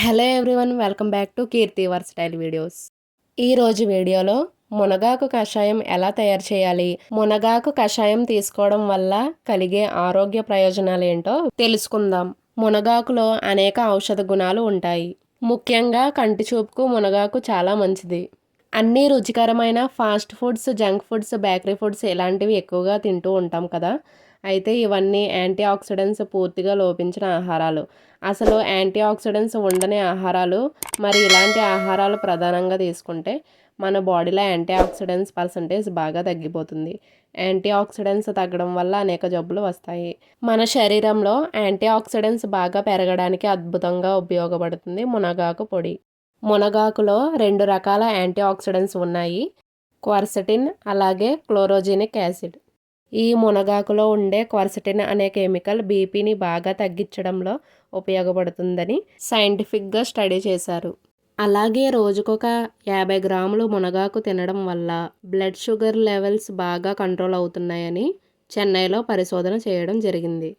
Hello everyone, welcome back to Keerthi versatile videos. ఈరోజు వీడియోలో మునగాకు కషాయం ఎలా తయారు చేయాలి, మునగాకు కషాయం తీసుకోవడం వల్ల కలిగే ఆరోగ్య ప్రయోజనాలు ఏంటో తెలుసుకుందాం. మునగాకులో అనేక ఔషధ గుణాలు ఉంటాయి. ముఖ్యంగా కంటి చూపుకు మునగాకు చాలా మంచిది. అన్ని రుచికరమైన fast foods, junk foods, bakery foods ఇలాంటివి ఎక్కువగా తింటూ ఉంటాం కదా. అయితే ఇవన్నీ యాంటీ ఆక్సిడెంట్స్ పూర్తిగా లోపించిన ఆహారాలు. అసలు యాంటీ ఆక్సిడెంట్స్ ఉండని ఆహారాలు, మరి ఇలాంటి ఆహారాలు ప్రధానంగా తీసుకుంటే మన బాడీలో యాంటీ ఆక్సిడెంట్స్ పర్సంటేజ్ బాగా తగ్గిపోతుంది. యాంటీ ఆక్సిడెంట్స్ తగ్గడం వల్ల అనేక జబ్బులు వస్తాయి. మన శరీరంలో యాంటీ ఆక్సిడెంట్స్ బాగా పెరగడానికి అద్భుతంగా ఉపయోగపడుతుంది మునగాకు పొడి. మునగాకులో 2 రకాల యాంటీ ఆక్సిడెంట్స్ ఉన్నాయి, క్వర్సెటిన్ అలాగే క్లోరోజెనిక్ యాసిడ్. ఈ మునగాకులో ఉండే క్వర్సెటిన్ అనే కెమికల్ బీపీని బాగా తగ్గించడంలో ఉపయోగపడుతుందని సైంటిఫిక్గా స్టడీ చేశారు. అలాగే రోజుకొక 50 గ్రాములు మునగాకు తినడం వల్ల బ్లడ్ షుగర్ లెవెల్స్ బాగా కంట్రోల్ అవుతున్నాయని చెన్నైలో పరిశోధన చేయడం జరిగింది.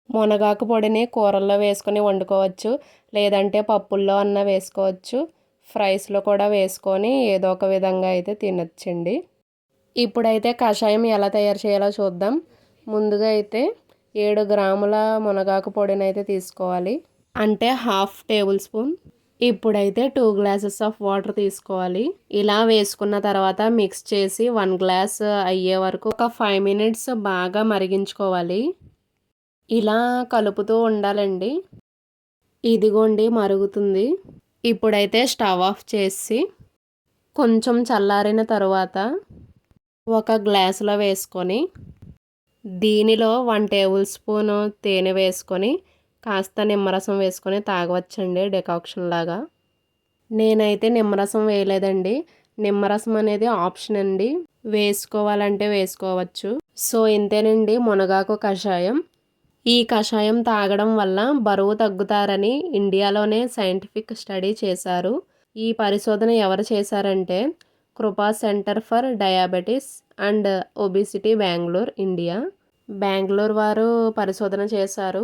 మునగాకు పొడిని కూరల్లో వేసుకొని వండుకోవచ్చు, లేదంటే పప్పుల్లో అన్న వేసుకోవచ్చు, ఫ్రైస్లో కూడా వేసుకొని ఏదో ఒక విధంగా అయితే తినొచ్చండి. ఇప్పుడైతే కషాయం ఎలా తయారు చేయాలో చూద్దాం. ముందుగా అయితే 7 గ్రాముల మునగాకు పొడిని అయితే తీసుకోవాలి, అంటే హాఫ్ టేబుల్ స్పూన్. ఇప్పుడైతే 2 గ్లాసెస్ ఆఫ్ వాటర్ తీసుకోవాలి. ఇలా వేసుకున్న తర్వాత మిక్స్ చేసి 1 గ్లాస్ అయ్యే వరకు ఒక 5 మినిట్స్ బాగా మరిగించుకోవాలి. ఇలా కలుపుతూ ఉండాలండి. ఇదిగోండి మరుగుతుంది. ఇప్పుడైతే స్టవ్ ఆఫ్ చేసి కొంచెం చల్లారిన తర్వాత ఒక గ్లాసులో వేసుకొని దీనిలో 1 టేబుల్ స్పూన్ తేనె వేసుకొని కాస్త నిమ్మరసం వేసుకొని తాగవచ్చండి, డెకాక్షన్ లాగా. నేనైతే నిమ్మరసం వేయలేదండి. నిమ్మరసం అనేది ఆప్షన్ అండి, వేసుకోవాలంటే వేసుకోవచ్చు. సో ఇంతేనండి మునగాకు కషాయం. ఈ కషాయం తాగడం వల్ల బరువు తగ్గుతారని ఇండియాలోనే సైంటిఫిక్ స్టడీ చేశారు. ఈ పరిశోధన ఎవరు చేశారంటే కృపా centre for diabetes and obesity Bengaluru, India. Bengaluru వారు పరిశోధన చేశారు.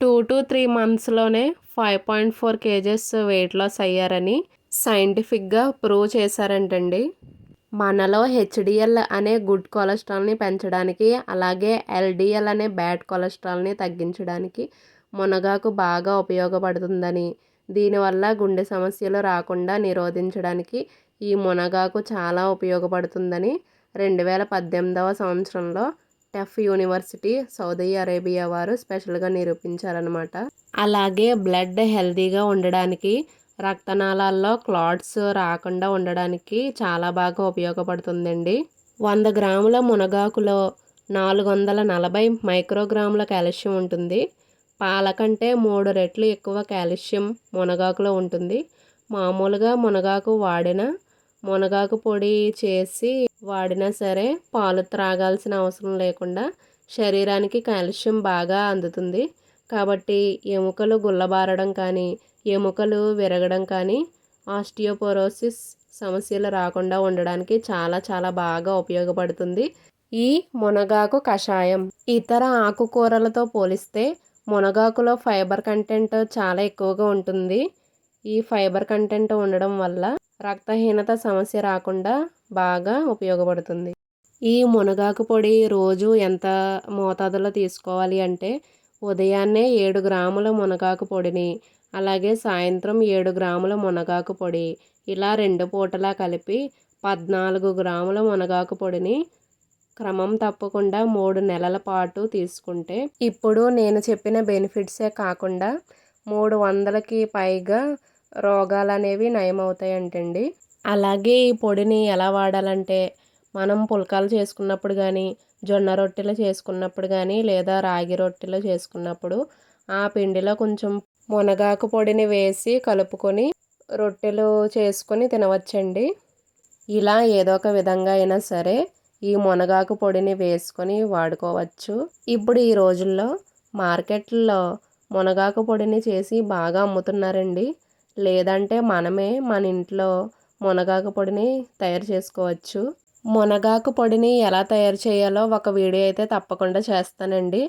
2 to 3 మంత్స్లోనే 5.4 kgs వెయిట్ లాస్ అయ్యారని సైంటిఫిక్గా ప్రూవ్ చేశారంటండి. మనలో హెచ్డిఎల్ అనే గుడ్ కొలెస్ట్రాల్ని పెంచడానికి, అలాగే ఎల్డిఎల్ అనే బ్యాడ్ కొలెస్ట్రాల్ని తగ్గించడానికి మునగాకు బాగా ఉపయోగపడుతుందని, దీనివల్ల గుండె సమస్యలు రాకుండా నిరోధించడానికి ఈ మునగాకు చాలా ఉపయోగపడుతుందని 2018వ సంవత్సరంలో టఫ్ యూనివర్సిటీ, సౌదీ అరేబియా వారు స్పెషల్గా నిరూపించారనమాట. అలాగే బ్లడ్ హెల్తీగా ఉండడానికి, రక్తనాళాల్లో క్లాట్స్ రాకుండా ఉండడానికి చాలా బాగా ఉపయోగపడుతుందండి. 100 గ్రాముల మునగాకులో 440 మైక్రోగ్రాముల కాల్షియం ఉంటుంది. పాల కంటే 3 రెట్లు ఎక్కువ కాల్షియం మునగాకులో ఉంటుంది. మామూలుగా మునగాకు పొడి చేసి వాడినా సరే పాలు త్రాగాల్సిన అవసరం లేకుండా శరీరానికి కాల్షియం బాగా అందుతుంది. కాబట్టి ఎముకలు గుల్లబారడం కానీ, ఎముకలు విరగడం కానీ, ఆస్టియోపోరోసిస్ సమస్యలు రాకుండా ఉండడానికి చాలా చాలా బాగా ఉపయోగపడుతుంది ఈ మునగాకు కషాయం. ఇతర ఆకుకూరలతో పోలిస్తే మునగాకులో ఫైబర్ కంటెంట్ చాలా ఎక్కువగా ఉంటుంది. ఈ ఫైబర్ కంటెంట్ ఉండడం వల్ల రక్తహీనత సమస్య రాకుండా బాగా ఉపయోగపడుతుంది. ఈ మునగాకు పొడి రోజు ఎంత మోతాదులో తీసుకోవాలి అంటే ఉదయాన్నే 7 గ్రాముల మునగాకు పొడిని, అలాగే సాయంత్రం 7 గ్రాముల మునగాకు పొడి, ఇలా 2 పూటలా కలిపి 14 గ్రాముల మునగాకు పొడిని క్రమం తప్పకుండా 3 నెలల పాటు తీసుకుంటే, ఇప్పుడు నేను చెప్పిన బెనిఫిట్సే కాకుండా 300కి పైగా రోగాలు అనేవి నయమవుతాయంటండి. అలాగే ఈ పొడిని ఎలా వాడాలంటే, మనం పుల్కాలు చేసుకున్నప్పుడు కానీ, జొన్న రొట్టెలు చేసుకున్నప్పుడు కానీ, లేదా రాగి రొట్టెలు చేసుకున్నప్పుడు ఆ పిండిలో కొంచెం మునగాకు పొడిని వేసి కలుపుకొని రొట్టెలు చేసుకొని తినవచ్చండి. ఇలా ఏదో ఒక విధంగా అయినా సరే ఈ మునగాకు పొడిని వేసుకొని వాడుకోవచ్చు. ఇప్పుడు ఈ రోజుల్లో మార్కెట్లో మునగాకు పొడిని చేసి బాగా అమ్ముతున్నారండి. లేదంటే మనమే మన ఇంట్లో మునగాకు పొడిని తయారు చేసుకోవచ్చు. మునగాకు పొడిని ఎలా తయారు చేయాలో ఒక వీడియో అయితే తప్పకుండా చేస్తానండి.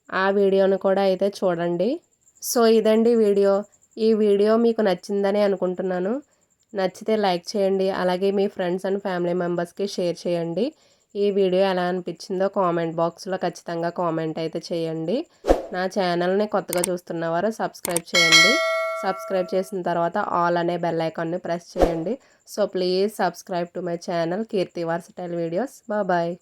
ఆ వీడియోని కూడా అయితే చూడండి. సో ఇదండి వీడియో. ఈ వీడియో మీకు నచ్చిందని అనుకుంటున్నాను. నచ్చితే లైక్ చేయండి. అలాగే మీ ఫ్రెండ్స్ అండ్ ఫ్యామిలీ మెంబర్స్కి షేర్ చేయండి. ఈ వీడియో ఎలా అనిపించిందో కామెంట్ బాక్స్లో ఖచ్చితంగా కామెంట్ అయితే చేయండి. నా ఛానల్ని కొత్తగా చూస్తున్నవారు సబ్స్క్రైబ్ చేయండి. సబ్స్క్రైబ్ చేసిన తర్వాత ఆల్ అనే బెల్ ఐకాన్ని ప్రెస్ చేయండి. So please subscribe to my channel Keerthi versatile videos. Bye.